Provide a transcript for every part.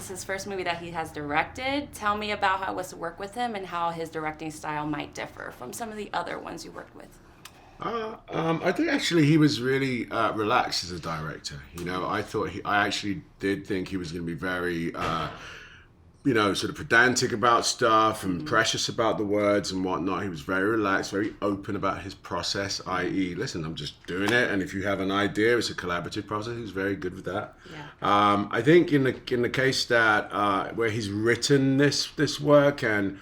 is his first movie that he has directed. Tell me about how it was to work with him and how his directing style might differ from some of the other ones you worked with. I think actually he was really relaxed as a director. You know, I actually did think he was going to be very, sort of pedantic about stuff and precious about the words and whatnot. He was very relaxed, very open about his process, i.e., listen, I'm just doing it, and if you have an idea, it's a collaborative process. He was very good with that. Yeah. I think in the case that where he's written this work and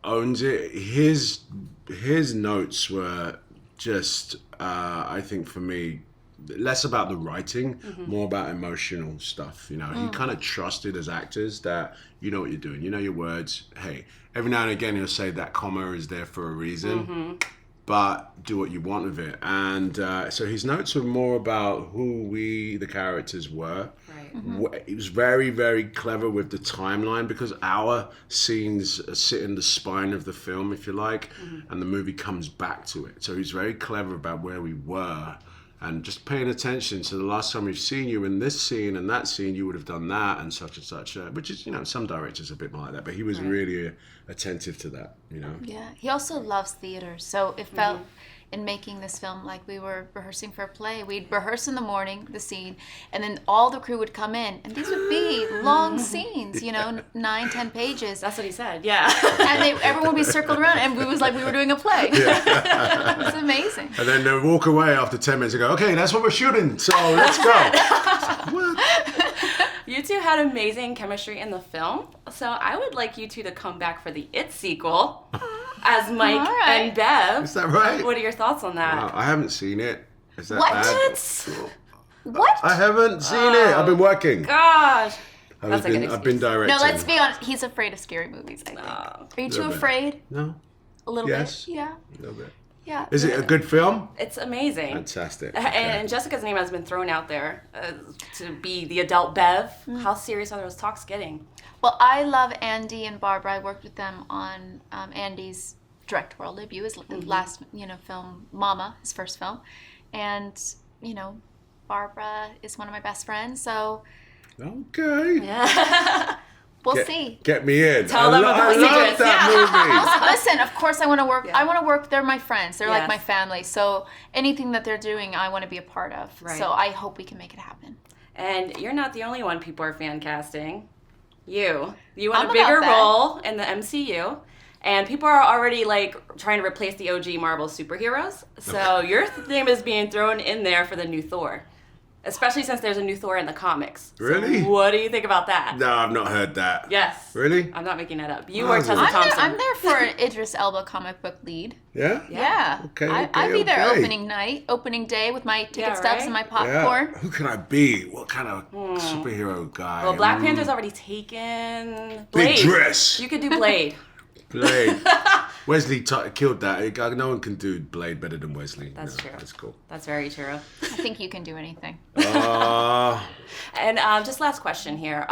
owns it, his notes were just I think for me less about the writing, more about emotional stuff. You know, he kind of trusted as actors that you know what you're doing, you know your words. Hey, every now and again he'll say that comma is there for a reason, but do what you want with it. And so his notes were more about who we, the characters, were. Right. He was very, very clever with the timeline because our scenes sit in the spine of the film, if you like, and the movie comes back to it. So he's very clever about where we were. And just paying attention to the last time we've seen you in this scene and that scene, you would have done that and such, which is, some directors are a bit more like that, but he was really attentive to that, Yeah, he also loves theater, so it felt in making this film like we were rehearsing for a play. We'd rehearse in the morning, the scene, and then all the crew would come in, and these would be long scenes, 9-10 pages. That's what he said, yeah. And everyone would be circled around, and we was like we were doing a play. Yeah. It was amazing. And then they walk away after 10 minutes and go, okay, that's what we're shooting, so let's go. What? You two had amazing chemistry in the film, so I would like you two to come back for the It sequel as Mike and Bev. Is that right? What are your thoughts on that? Wow, I haven't seen it. Is that What? bad? What? I haven't seen it. I've been working. Gosh. I've been directing. No, let's be honest. He's afraid of scary movies, I think. Are you too afraid? No. A little Yes. bit? Yeah. A little bit. Yeah. Is it a good film? It's amazing. Fantastic. Okay. And Jessica's name has been thrown out there to be the adult Bev. How serious are those talks getting? Well, I love Andy and Barbara. I worked with them on Andy's directorial debut, his last, film, Mama, his first film. And, Barbara is one of my best friends, so... Okay. Yeah. We'll see. Get me in. Tell them about the I love secrets. that Listen, of course I want to work. Yeah. I want to work. They're my friends. They're like Yes. my family. So anything that they're doing, I want to be a part of. Right. So I hope we can make it happen. And you're not the only one people are fan casting. You I'm want a about bigger that. role in the MCU. And people are already trying to replace the OG Marvel superheroes. So your name is being thrown in there for the new Thor. Especially since there's a new Thor in the comics. Really? So what do you think about that? No, I've not heard that. Yes. Really? I'm not making that up. You Oh, are is it? Tessa Thompson. I'm there for an Idris Elba comic book lead. Yeah? Yeah. Okay, I'd be there okay. opening day with my ticket Yeah, stubs right? and my Yeah. popcorn. Who can I be? What kind of superhero guy? Well, Black Panther's already taken. Blade. Big dress. You could do Blade. Blade. Wesley killed that. No one can do Blade better than Wesley. That's true. That's cool. That's very true. I think you can do anything. And just last question here.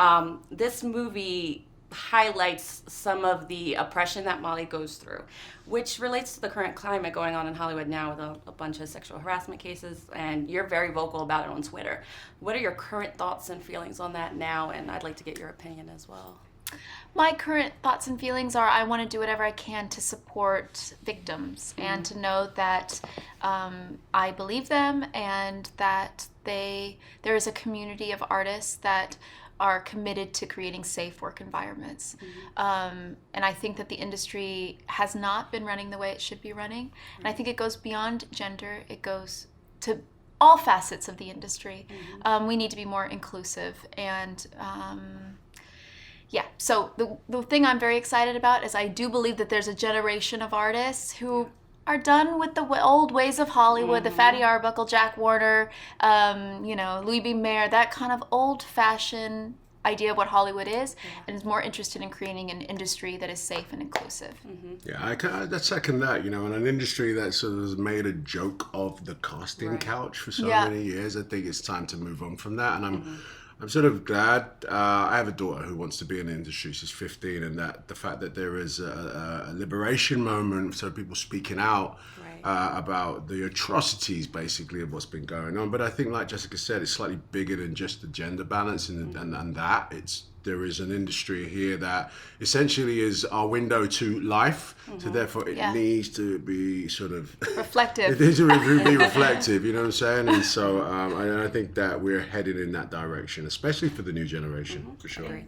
This movie highlights some of the oppression that Molly goes through, which relates to the current climate going on in Hollywood now with a bunch of sexual harassment cases, and you're very vocal about it on Twitter. What are your current thoughts and feelings on that now? And I'd like to get your opinion as well. My current thoughts and feelings are I want to do whatever I can to support victims and to know that I believe them and that there is a community of artists that are committed to creating safe work environments. And I think that the industry has not been running the way it should be running. And I think it goes beyond gender. It goes to all facets of the industry. We need to be more inclusive and... yeah, so the thing I'm very excited about is I do believe that there's a generation of artists who are done with the old ways of Hollywood, the Fatty Arbuckle, Jack Warner, Louis B. Mayer, that kind of old-fashioned idea of what Hollywood is, and is more interested in creating an industry that is safe and inclusive. Yeah, I second that. In an industry that sort of has made a joke of the casting couch for so many years, I think it's time to move on from that, and I'm sort of glad. I have a daughter who wants to be in the industry. She's 15, and that the fact that there is a liberation moment, so people speaking out about the atrocities basically of what's been going on. But I think, like Jessica said, it's slightly bigger than just the gender balance and that. There is an industry here that essentially is our window to life, so therefore it needs to be sort of reflective. It needs to be reflective, you know what I'm saying? And so I think that we're headed in that direction, especially for the new generation, for sure. Agreed.